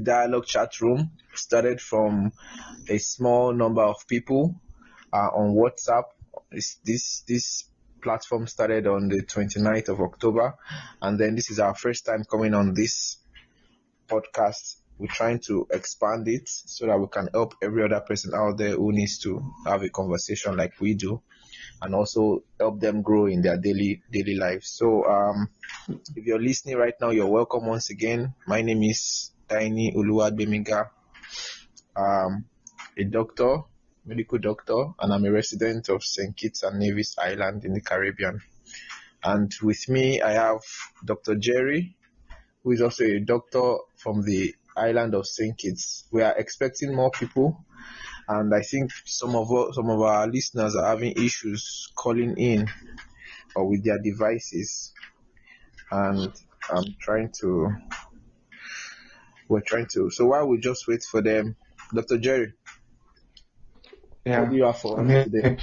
dialogue chat room. Started from a small number of people on WhatsApp. This platform started on the 29th of October, and then this is our first time coming on this podcast. We're trying to expand it so that we can help every other person out there who needs to have a conversation like we do, and also help them grow in their daily lives. So if you're listening right now, you're welcome once again. My name is Tiny Uluwadbemiga. A doctor, medical doctor, and I'm a resident of St. Kitts and Nevis Island in the Caribbean. And with me, I have Dr. Jerry, who is also a doctor from the island of St. Kitts. We are expecting more people, and I think some of our listeners are having issues calling in or with their devices, and we're trying to. So while we just wait for them, Dr. Jerry, what do you have for us today?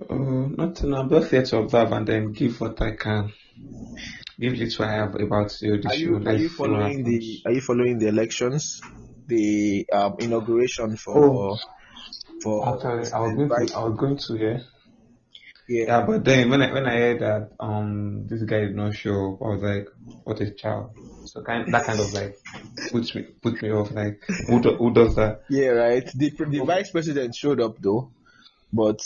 Nothing. I'm just here to observe and then give what I can. Give it what I have about you. Are you following the elections, the inauguration for? Actually, I was going to yeah. But then when I heard that this guy did not show up, I was like, what a child. So that kind of like put me off. Like who does that? Yeah, right. The vice president showed up though, but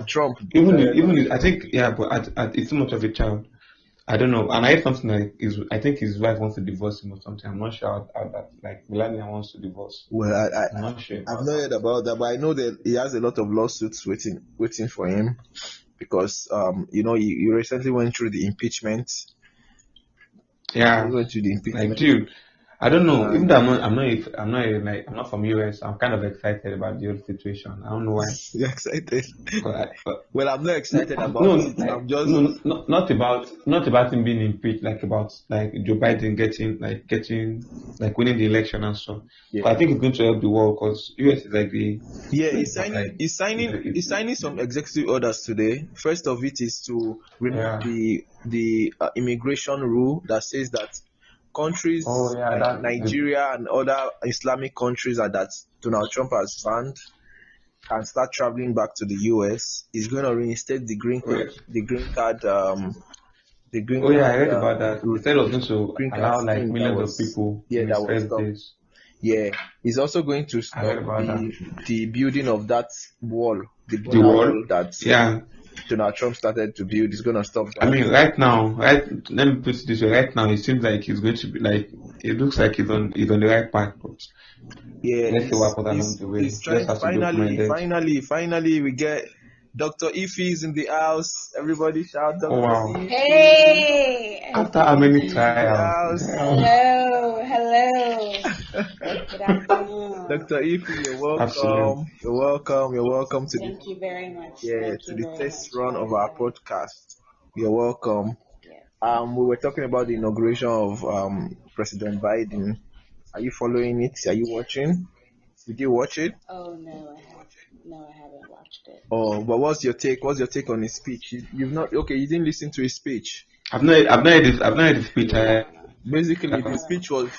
Trump. Even I think but it's too much of a child. I don't know. And I heard something like I think his wife wants to divorce him or something. I'm not sure how that, like Melania wants to divorce. Well, I'm not sure. I've not heard about that, but I know that he has a lot of lawsuits waiting for him because he recently went through the impeachment. Yeah. He went through the impeachment. Like, dude, I don't know. Even though I'm not from US, I'm kind of excited about the whole situation. I don't know why. You're excited? Well, I'm not excited about it. Like, I'm just not about him being impeached, like about like Joe Biden getting winning the election and stuff. Yeah. But I think it's going to help the world because US is like the he's signing some executive orders today. First of it is to remove the immigration rule that says that countries like Nigeria and other Islamic countries that Donald Trump has banned can start traveling back to the US. He's going to reinstate the green card. I heard about that. Instead of going to allow like millions of people. That was stopped. Yeah, he's also going to stop the building of that wall. The wall that Donald Trump started to build. Is going to stop that. I mean, let me put it this way. Right now, it seems like he's going to be like. It looks like he's on the right path. But let's see what happens along the way. He's trying finally, we get Dr. Ife's in the house. Everybody shout Dr. Ife. Hey! After how many trials? Hello. Good afternoon. Dr. Ife, you're welcome. Absolutely. You're welcome to Thank you very much. the test run of our podcast. You're welcome. Yes. We were talking about the inauguration of President Biden. Are you following it? Are you watching? Did you watch it? Oh no, I haven't watched it. Oh, but what's your take? What's your take on his speech? You've not you didn't listen to his speech. I've not heard his speech. Basically, the speech was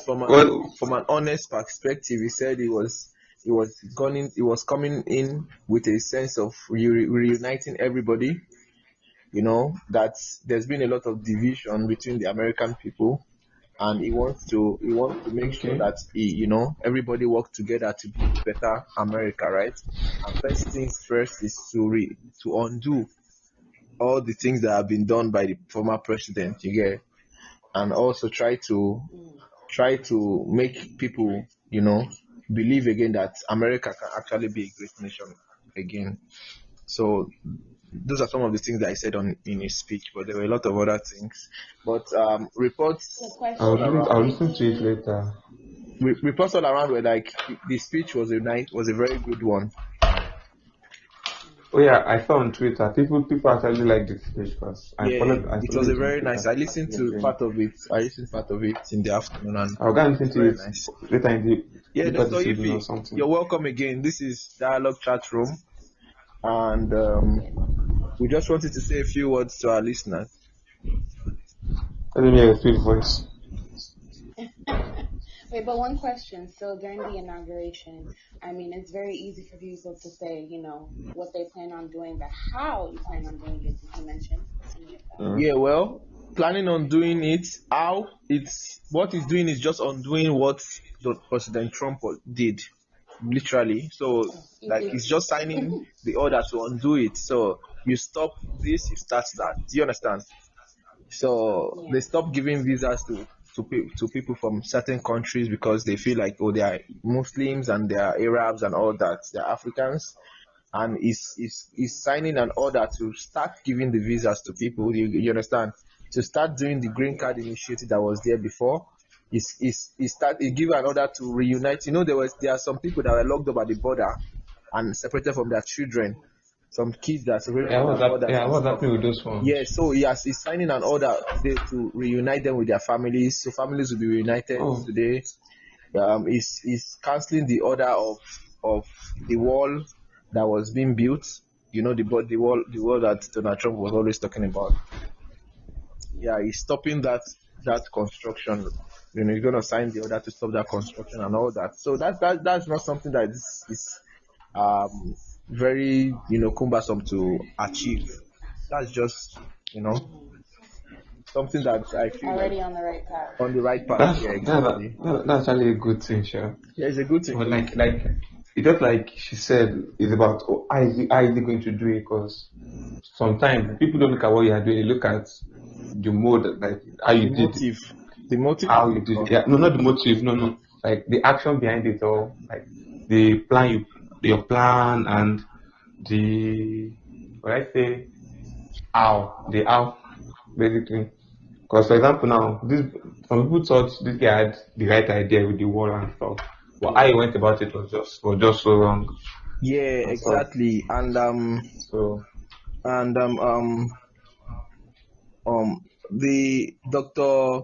from an honest perspective. He said he was coming in with a sense of reuniting everybody. You know that there's been a lot of division between the American people, and he wants to make sure that everybody work together to build better America, right? And first things first is to undo all the things that have been done by the former president, you get, and also try to make people, believe again that America can actually be a great nation again. So those are some of the things that I said in his speech, but there were a lot of other things. But reports. I'll listen to it later. Reports all around were like the speech was a very good one. Oh yeah, I saw on Twitter people actually like this speech because it was a very nice. I listened to part of it. In the afternoon, and I'll go and listen to it later in the Dr. Ife, you're welcome again. This is Dialogue Chat Room, and we just wanted to say a few words to our listeners. Let me hear a sweet voice. Wait, but one question. So during the inauguration, I mean, it's very easy for people to say, what they plan on doing, but how you plan on doing it? Did you mention any of that? Mm. Yeah, well, planning on doing it. How it's what he's doing is just undoing what President Trump did, literally. So, like, Easy. he's just signing the order to undo it. So you stop this, you start that. Do you understand? So Yeah. they stop giving visas to people from certain countries because they feel like, oh, they are Muslims and they are Arabs and all that. They're Africans, and is signing an order to start giving the visas to people. You understand? To start doing the green card initiative that was there before. He give an order to reunite. There are some people that were locked up at the border and separated from their children. Some kids that are separated Yeah, from what's their that? mothers Yeah, and what's stuff. happening with those Yeah, ones? so he's signing an order today to reunite them with their families. So families will be reunited Oh, today. He's canceling the order of the wall that was being built. The wall that Donald Trump was always talking about. Yeah, he's stopping that construction. He's gonna sign the order to stop that construction and all that. So that's not something that is um very cumbersome to achieve. That's just you know Hmm. something that I feel like Already on the right path. on the right path. that's Yeah, that, exactly. that, that's actually a good thing, sure. Yeah, it's a good thing. But like it just like she said, it's about how is he going to do it? Because sometimes people don't look at what you are doing; they look at the mode, like The motive, the motive how is you the did it. cause. Yeah, no, not the motive, no, like the action behind it, or like the plan your plan and the what I say the how basically. Because for example now, some people thought this guy had the right idea with the wall and stuff, but how he Yeah, went about it was just so wrong yeah, and stuff. exactly. So The doctor,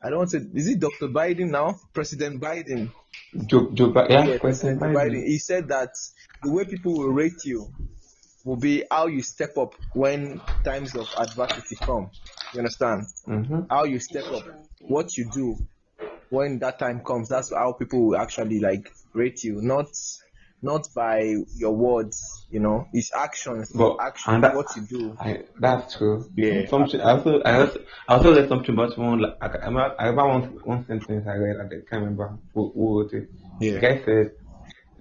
I don't want to. Is it Dr. Biden now? President Biden. Yeah, Yeah, President President Biden. Biden. He said that the way people will rate you will be how you step up when times of adversity come. You understand? Mm-hmm. How you step That's up, true. Yeah. what you do when that time comes. That's how people will actually like rate you, not by your words. It's actions, But and actions, what you do. that's true. Yeah, Something I also read something about someone like I remember one sentence I read and I can't remember who wrote it. The yeah, guy said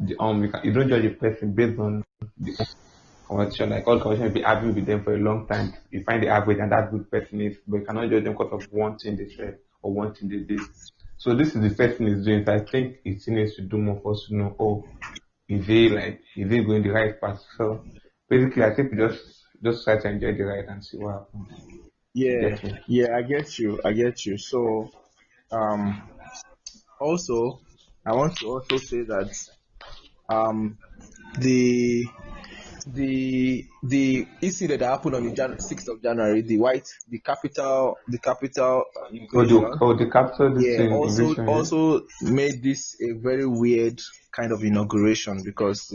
you don't judge a person based on the conversation, like all conversation will be having with them for a long time. You find the average and that good person is, but you cannot judge them because of one thing they said or one thing they did. So this is the first thing he's doing. So I think he still needs to do more for us to know, oh, is he going the right path? So basically I think we just try to enjoy the ride and see what happens. You yeah, get me? yeah. I get you. So, um, also, I want to also say that um, the the incident that happened on the 6th of January, the capital invasion. Oh the capital this Yeah, thing also invasion, yeah? also made this a very weird kind of inauguration because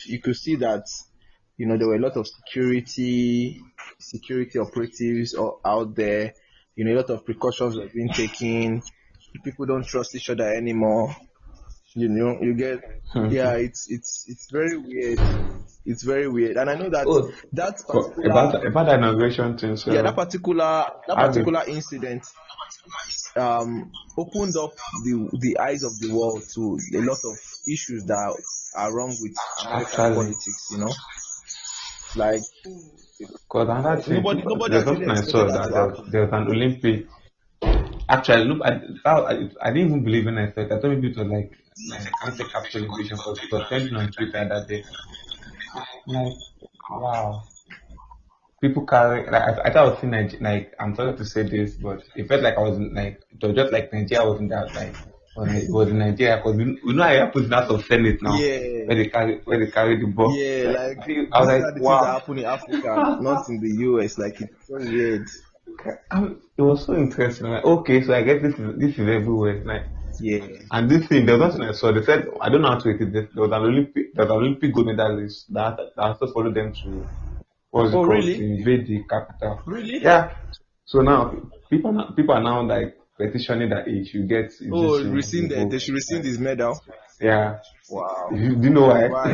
you could see that there were a lot of security operatives out there. A lot of precautions were being taken. People don't trust each other anymore. You get. Yeah, it's very weird. It's very weird, and I know that Oh, that about particular about the inauguration thing, yeah that so particular that how did particular incident opened up the eyes of the world to a lot of issues that are wrong with American actually politics. Like Mm. because another thing, nobody there's actually something I expected saw that that to happen. there was an Olympic. Actually, look, I didn't even believe when I saw it. I thought maybe it was like anti-capital invasion because it was trending on Twitter that day. Like, wow, people carry like I thought I was seeing like I'm sorry to say this, but it felt like I was in, like it was just like Nigeria was in that like when it was in Nigeria because we know how it happens in that of Senate now Yeah, where they carry the ball. yeah, Like like I was these like, are the things that wow. happen in Africa, not in the US. Like, it's so weird. It was so interesting. I'm like, okay, so I guess this is everywhere. Like, Yeah. and this thing, there was nothing I saw. They said, I don't know how to it is. There was an Olympic gold medalist that has to follow them to what's it Oh, called to really? invade the capital. Really? Yeah. So now, people are now like petitioning that he should get they should receive this medal. Yeah. Wow. Do you know why? Why?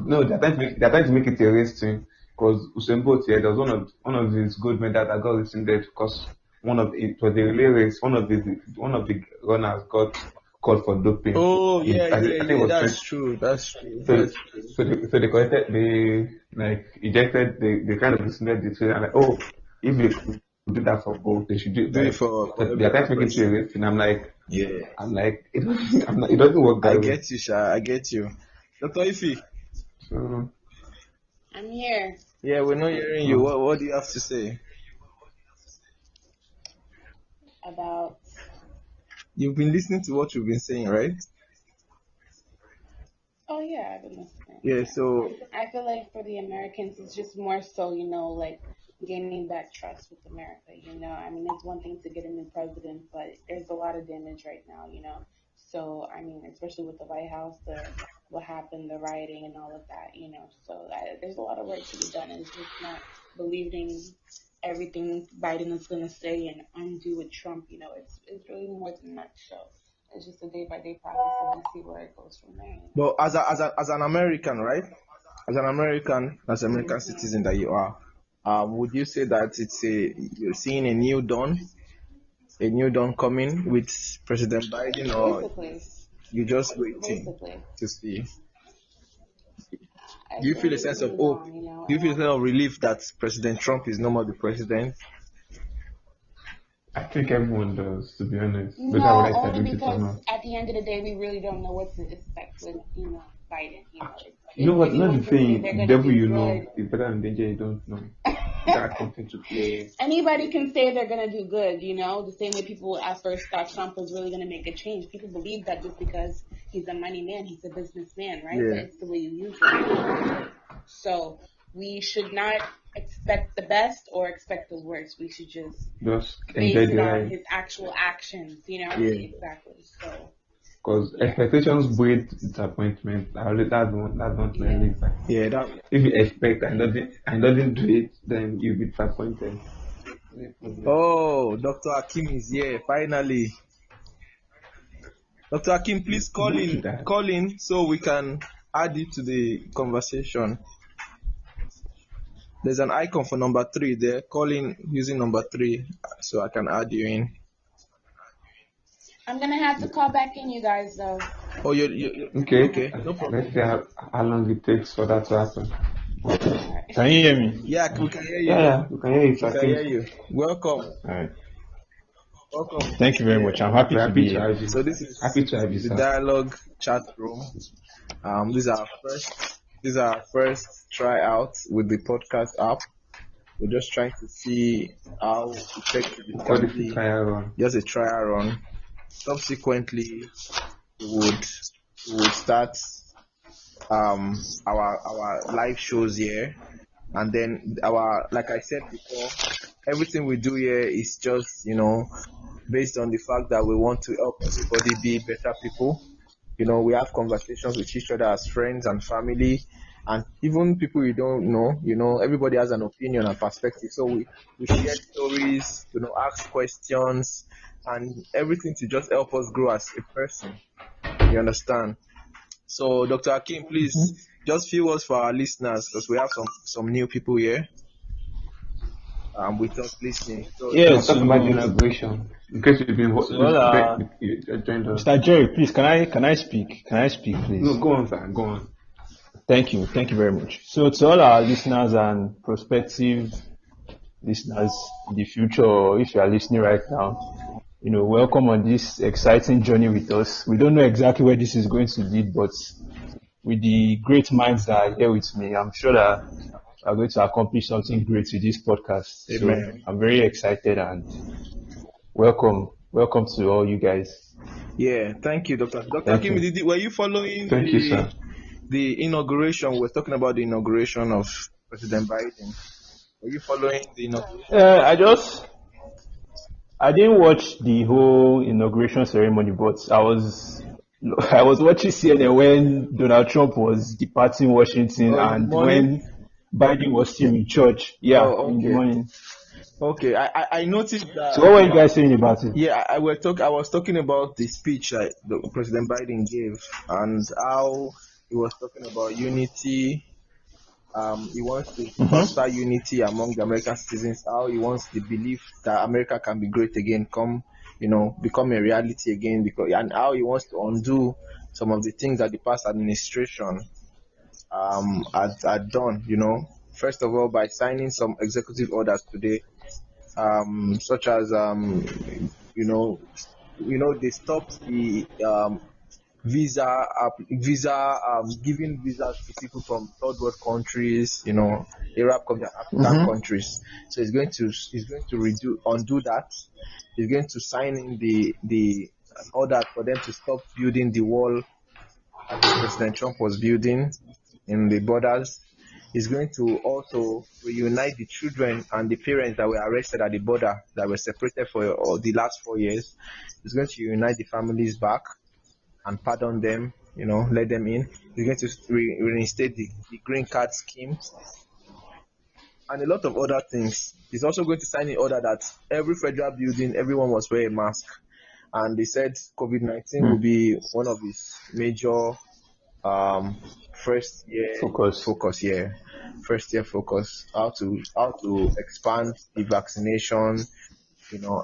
No, they're trying to make it a race to him because Usain Bolt here, there was one of his gold medals that got rescinded because it was a relay race. One of the runners got caught for doping. Oh yeah, that's true. That's true. So they collected, they kind of rescinded the trailer and like, if they do that for gold, they should do it for they're trying to make it a race, and I'm like, it doesn't work that way. I get you, Sha. I get you. Dr. Ife. So, I'm here. Yeah, we're not hearing you. What do you have to say? About? You've been listening to what we've been saying, right? Oh yeah, I've been listening. Yeah, so I feel like for the Americans, it's just more so, like gaining back trust with America. I mean, it's one thing to get a new president, but there's a lot of damage right now. So I mean, especially with the White House, what happened, the rioting and all of that. So there's a lot of work to be done. It's just not believing everything Biden is going to say and undo with Trump. It's really more than that. So it's just a day-by-day process, and we see where it goes from there. But as an American, right? As an American citizen that you are, would you say that you're seeing a new dawn coming with President Biden, or you're just waiting to see? Do you feel a sense of hope? Do you feel a sense of relief that President Trump is no more the president? I think everyone does, to be honest. No, only because at the end of the day, we really don't know what to expect with, Biden. What? Not the thing. Devil, is better than danger you don't know. That's something to play. Anybody can say they're gonna do good. The same way people at first thought Trump was really gonna make a change. People believe that just because he's a money man, he's a businessman, right? Yeah. But it's the way you use it. So we should not expect the best or expect the worst. We should just base it on his actual actions. Yeah. Exactly. So. Because expectations breed disappointment. That's not really. Yeah, if you expect and doesn't do it, then you'll be disappointed. Oh, Dr. Hakim is here finally. Dr. Hakim, please call in so we can add it to the conversation. There's an icon for number 3 there. Call in using number 3 so I can add you in. I'm gonna have to call back in, you guys, though. Oh, you okay? No problem. Let's see how long it takes for that to happen. Can you hear me? Yeah, we can hear you. Yeah, we can hear you. We can hear you. Welcome. All right. Welcome. Thank you very much. I'm happy to be here. So this is happy to have you, the dialogue chat room. This is our first tryout with the podcast app. We're just trying to see how effective it can be. Just a trial run. Subsequently, we would start our live shows here, and then like I said before, everything we do here is just based on the fact that we want to help everybody be better people. We have conversations with each other as friends and family, and even people you don't know. Everybody has an opinion and perspective, so we share stories, ask questions, and everything to just help us grow as a person. You understand? So, Dr. Hakim, please just few words for our listeners, because we have some new people here with us listening. So, talk about the inauguration. In case you've been joined us. Mr. Jerry, please, can I speak? Can I speak, please? No, go on, sir. Go on. Thank you very much. So, to all our listeners and prospective listeners in the future, or if you are listening right now, welcome on this exciting journey with us. We don't know exactly where this is going to lead, but with the great minds that are here with me, I'm sure that we're going to accomplish something great with this podcast. Amen. So I'm very excited and welcome to all you guys. Yeah, thank you, Dr. Hakim. Were you following the inauguration? We're talking about the inauguration of President Biden. Were you following the inauguration? I didn't watch the whole inauguration ceremony, but I was watching CNN when Donald Trump was departing Washington and when Biden was still in church. Yeah, in the morning. Okay, I noticed that. So what were you guys saying about it? Yeah, I was talking about the speech that President Biden gave and how he was talking about unity. He wants to foster unity among the American citizens. How he wants the belief that America can be great again, become a reality again. And how he wants to undo some of the things that the past administration had done. First of all, by signing some executive orders today, such as they stopped the giving visas to people from third world countries, African countries. So he's going to undo that. He's going to sign in the order for them to stop building the wall that President Trump was building in the borders. He's going to also reunite the children and the parents that were arrested at the border, that were separated for the last 4 years. He's going to unite the families back and pardon them, let them in. He's going to reinstate the green card scheme and a lot of other things. He's also going to sign an order that every federal building, everyone must wear a mask. And they said COVID-19 will be one of his major first year focus. First year focus. How to expand the vaccination,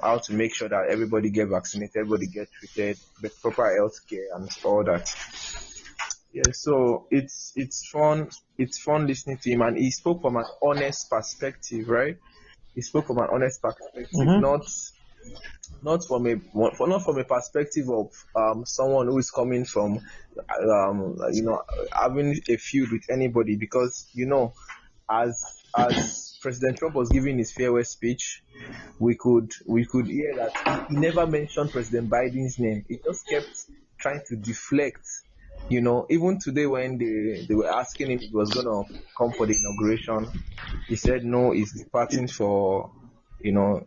how to make sure that everybody get vaccinated, everybody get treated, with proper health care and all that. Yeah, so it's fun listening to him, and he spoke from an honest perspective, right? He spoke from an honest perspective, not from a perspective of someone who is coming from having a feud with anybody, because as President Trump was giving his farewell speech, we could hear that he never mentioned President Biden's name. He just kept trying to deflect. Even today when they were asking him if he was gonna come for the inauguration, he said no, he's departing for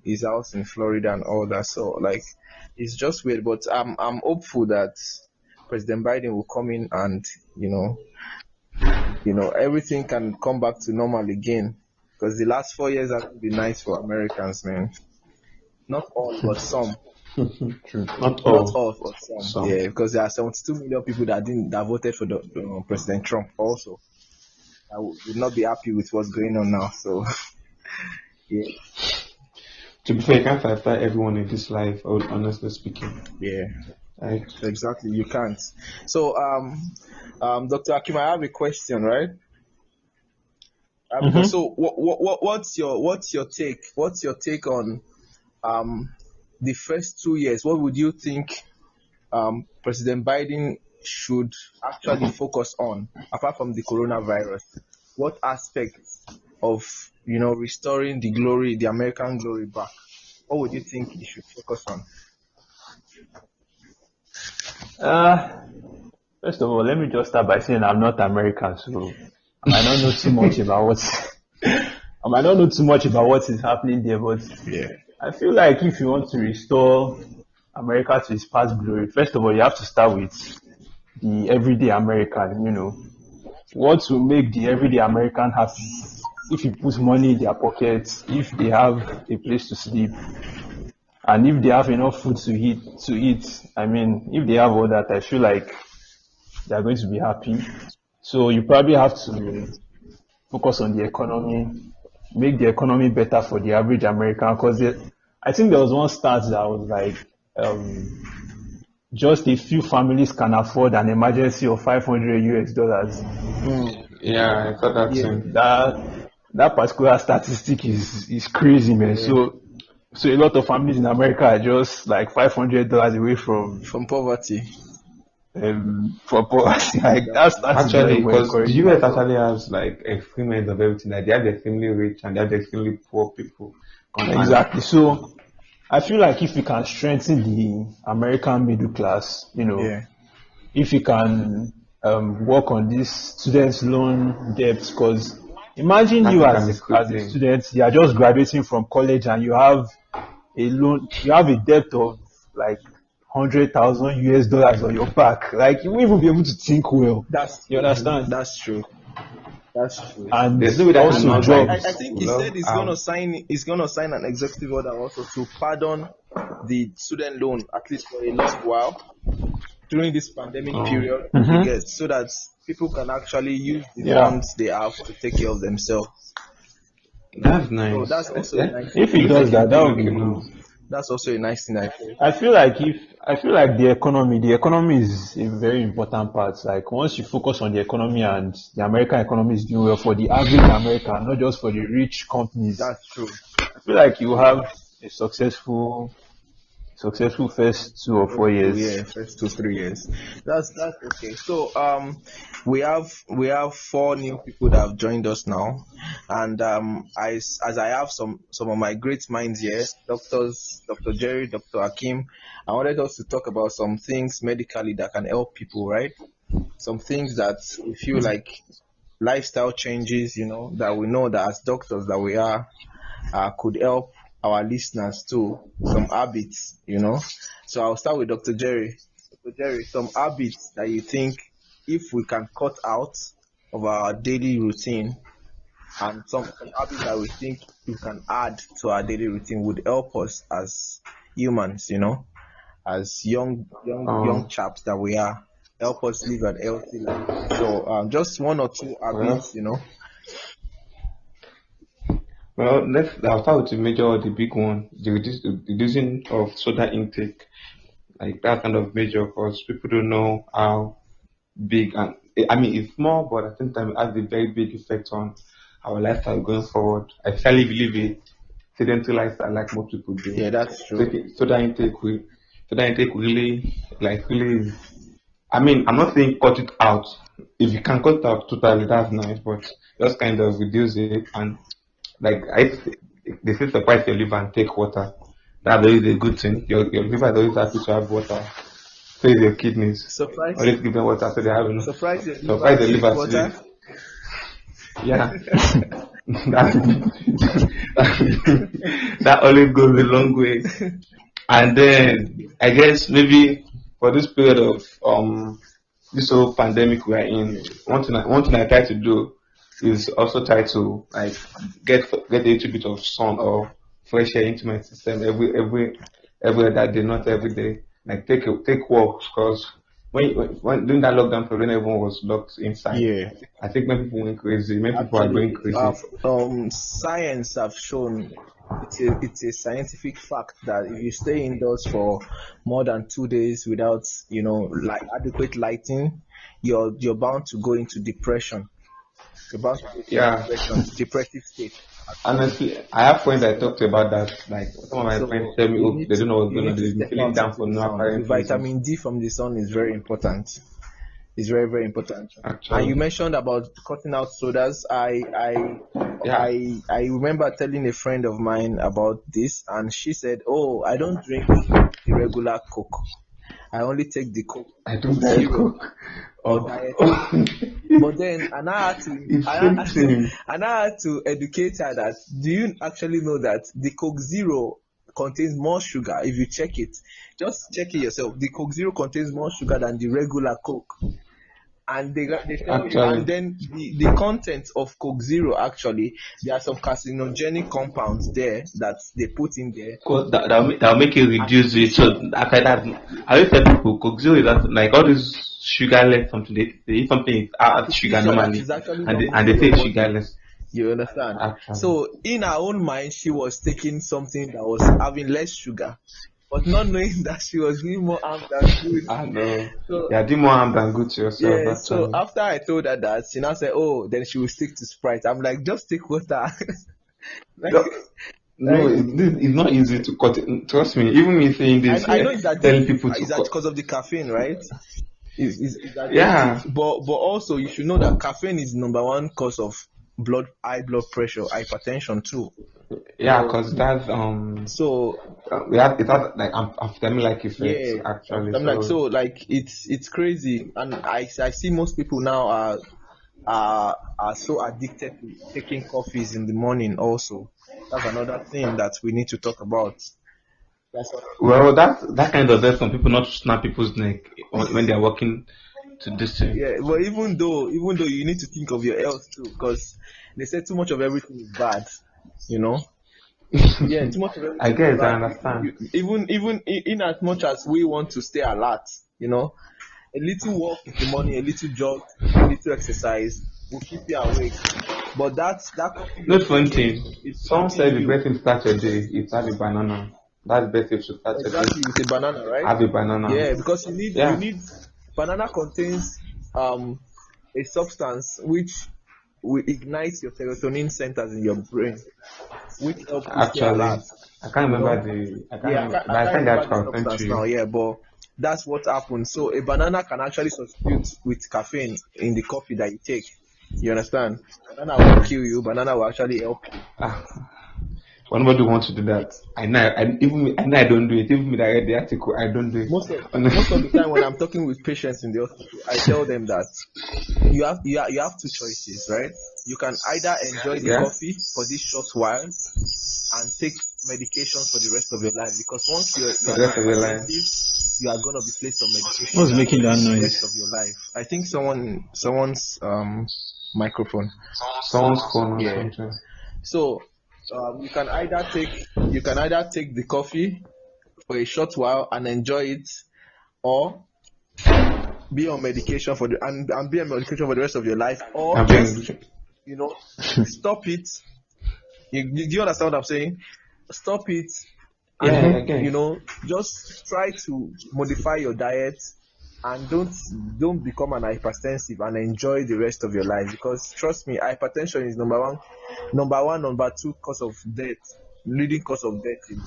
his house in Florida and all that. So it's just weird, but I'm hopeful that President Biden will come in and everything can come back to normal again, because the last 4 years have been nice for Americans, man. Not all, but some. True. Not all, but some. Yeah, because there are 72 million people that voted for the President Trump also. I would not be happy with what's going on now. So, yeah. To be fair, you can't fight everyone in this life, honestly speaking. Yeah. Right. Exactly, you can't. So, Dr. Akim, I have a question, right? So, what's your take? What's your take on the first 2 years? What would you think President Biden should actually focus on, apart from the coronavirus? What aspects of restoring the American glory back? What would you think he should focus on? First of all, let me just start by saying I'm not American, so I might not know too much about what is happening there. But yeah, I feel like if you want to restore America to its past glory, first of all, you have to start with the everyday American. What will make the everyday American happy? If you put money in their pockets, if they have a place to sleep, and if they have enough food to eat, if they have all that, I feel like they are going to be happy. So you probably have to focus on the economy, make the economy better for the average American. Because I think there was one stat that was like, just a few families can afford an emergency of $500. Yeah, I thought that too. That particular statistic is crazy, man. Yeah. So a lot of families in America are just like $500 away from poverty. For poverty, that's actually, because the US actually has like extreme of everything. Like they have the extremely rich and they have the extremely poor people. Exactly. So I feel like if we can strengthen the American middle class, if we can work on this students' loan debts, because imagine you as a student, you are just graduating from college and you have a loan, you have a debt of like $100,000 on your back. Like you won't even be able to think well. You understand? That's true. That's true. And There's no way that also not jobs. I think he said he's gonna sign an executive order also to pardon the student loan at least for a long while during this pandemic period, so that people can actually use the funds they have to take care of themselves. That's nice. So that's also a nice If he does that, that would be good. That's also a nice thing. I feel like the economy is a very important part. Like once you focus on the economy and the American economy is doing well for the average American, not just for the rich companies. That's true. I feel like you have a successful first 2 or 4 years. Yeah, first 2-3 years. That's okay. So we have 4 new people that have joined us now, and as I have some of my great minds here, doctors, Dr. Jerry, Dr. Hakim. I wanted us to talk about some things medically that can help people, right? Some things that we feel like lifestyle changes, that we know that as doctors that we are could help our listeners too, some habits, So I'll start with Dr. Jerry. Dr. Jerry, some habits that you think if we can cut out of our daily routine, and some habits that we think we can add to our daily routine would help us as humans, as young chaps that we are, help us live an healthy life. So just 1 or 2 habits, Well, I'll start with the big one, the reducing of soda intake. Like that kind of major, because people don't know how big, and I mean it's small, but at the same time it has a very big effect on our lifestyle going forward. I really believe it. Sedentary lifestyle, like most people do. Yeah, that's true. Soda intake really, really. I mean, I'm not saying cut it out. If you can cut it out totally, that's nice, but just kind of reduce it. And like they say, surprise your liver and take water. That's always a good thing. Your liver is always happy to have water. So is your kidneys. Always give them water so they have enough. Surprise your liver water. Yeah. That always goes a long way. And then I guess maybe for this period of this whole pandemic we are in, one thing I try to do is also try to like get a little bit of sun or fresh air into my system every other day, not every day. Like take walks, because when during that lockdown period, when everyone was locked inside, I think many people went crazy. Many people are going crazy. Science have shown it's a scientific fact that if you stay indoors for more than 2 days without like adequate lighting, you're bound to go into depression. Depressive state. Honestly, I have friends that talked about that. Like some of my friends tell me, they don't know what's going on. They've been feeling down for no apparent reason. Vitamin D from the sun is very important. It's very, very important. Actually. And you mentioned about cutting out sodas. I remember telling a friend of mine about this, and she said, "Oh, I don't drink the regular Coke. I only take the Coke. I don't drink Coke." Or diet. But then, and I had to educate her that, do you actually know that the Coke Zero contains more sugar? If you check it, just check it yourself. The Coke Zero contains more sugar than the regular Coke. And they tell you, and then the content of Coke Zero, actually, there are some carcinogenic compounds there that they put in there. That'll make you reduce it. So after that, I always tell people Coke Zero is like all this sugarless something. They eat something add sugar normally, and they say sugarless. You understand? Actually. So in her own mind, she was taking something that was having less sugar, but not knowing that she was doing more harm than good. I know. So, doing more harm than good to yourself. Yeah, so after I told her that, she now said, "Oh, then she will stick to Sprite." I'm like, just take water. No, it's not easy to cut it. Trust me, even me saying this, I know it's that telling people to is that because of the caffeine, right? Is that yeah. But also you should know that caffeine is number 1 cause of high blood pressure, hypertension too. Yeah, because that's so it has like amphetamine-like effects, actually. It's crazy, and I see most people now are so addicted to taking coffees in the morning. Also, that's another thing that we need to talk about. Well, that kind of does some people not snap people's neck when they are walking to this thing. Yeah, but even though you need to think of your health too, because they say too much of everything is bad, you know. Yeah, too much of everything I is guess I bad. understand. Even in as much as we want to stay alert, you know, a little walk in the morning, a little jog, a little exercise will keep you awake. But that coffee Not you're fun taking thing. is Some keeping say the you best thing to start your day is have a banana. That's the best way to start your day. exactly with a banana, right? Have a banana. Yeah, because you Yeah, need banana contains a substance which will ignite your serotonin centers in your brain, which help you stay actually, alert. I can't You know? remember the. I can't Yeah, remember, I but I can't sent that remember the to I'll send to substance now. you. Yeah, but that's what happens. So a banana can actually substitute with caffeine in the coffee that you take. You understand? Banana won't kill you. Banana will actually help you. Ah, but nobody wants to do that. I know. I know I don't do it. Even me that read the article, I don't do it. Most of the time when I'm talking with patients in the hospital, I tell them that you have two choices, right? You can either enjoy the Yeah. coffee for this short while and take medication for the rest of your life, because once you're For the rest of your life. hypertensive, you are going to be placed on medication What's for making that the noise? rest of your life. I think someone's microphone. Someone's phone or Yeah. something. So you can either take the coffee for a short while and enjoy it, or be on medication for and be on medication for the rest of your life, or I'm just being, stop it. Do you understand what I'm saying? Stop it, yeah, and again. just try to modify your diet, and don't become an hypertensive, and enjoy the rest of your life, because trust me, hypertension is number two cause of death, leading cause of death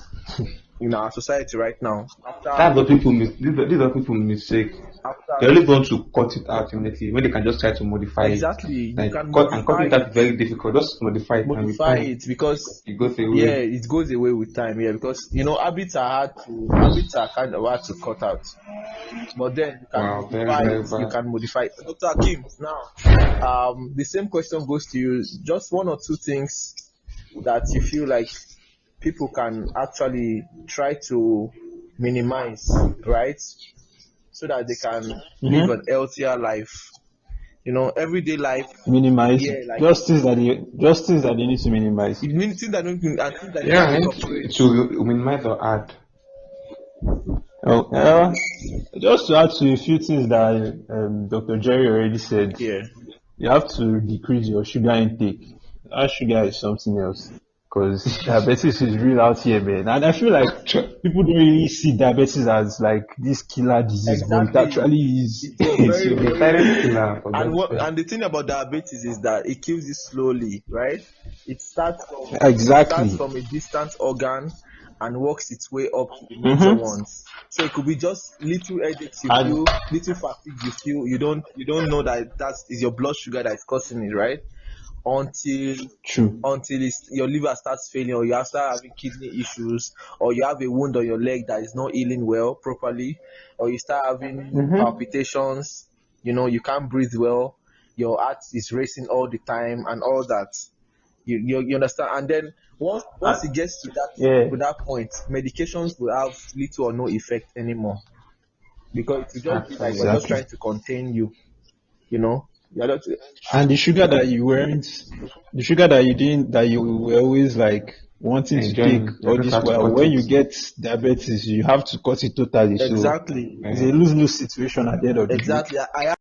in our society right now. That's what people these are people mistake. They After only want to cut it out immediately when they can just try to modify it. exactly, you Like can cutting modify it out it. is very difficult. Just modify it, and with Modify time it, because it goes yeah, away. it goes away with time. Yeah, because habits are kind of hard to cut out, but then you can Wow, very modify very it. You bad. can modify it. Dr. Kim, now the same question goes to you. Just one or two things that you feel like people can actually try to minimize, right, so that they can live an healthier life. Everyday life. Minimize. Yeah, like Just things that they need to minimize. it means things that don't and things that they Yeah, can and incorporate. to minimize or add. Oh, just to add to a few things that Dr. Jerry already said, Yeah. you have to decrease your sugar intake. That sugar is something else, because diabetes is real out here, man. And I feel like people don't really see diabetes as like this killer disease, but it Exactly. actually is. It's a very, The very, silent killer for and God's sake. the thing about diabetes is that it kills you slowly, right? It starts Exactly. from a distant organ and works its way up to the major ones. So it could be just little headaches you And feel, little fatigue you feel. You don't know that is your blood sugar that is causing it, right? Until true. your liver starts failing, or you start having kidney issues, or you have a wound on your leg that is not healing well properly, or you start having palpitations, you can't breathe well, your heart is racing all the time and all that. You understand? And then once it gets to that point, medications will have little or no effect anymore, because it will just be like they're just Actually. Exactly. trying to contain you. You're not, And the sugar that you weren't, the sugar that you didn't, that you were always like wanting to take Enjoying, you all just this have to while, cut when it. you get diabetes, you have to cut it totally. So exactly. it's a lose-lose situation at the end of the day. I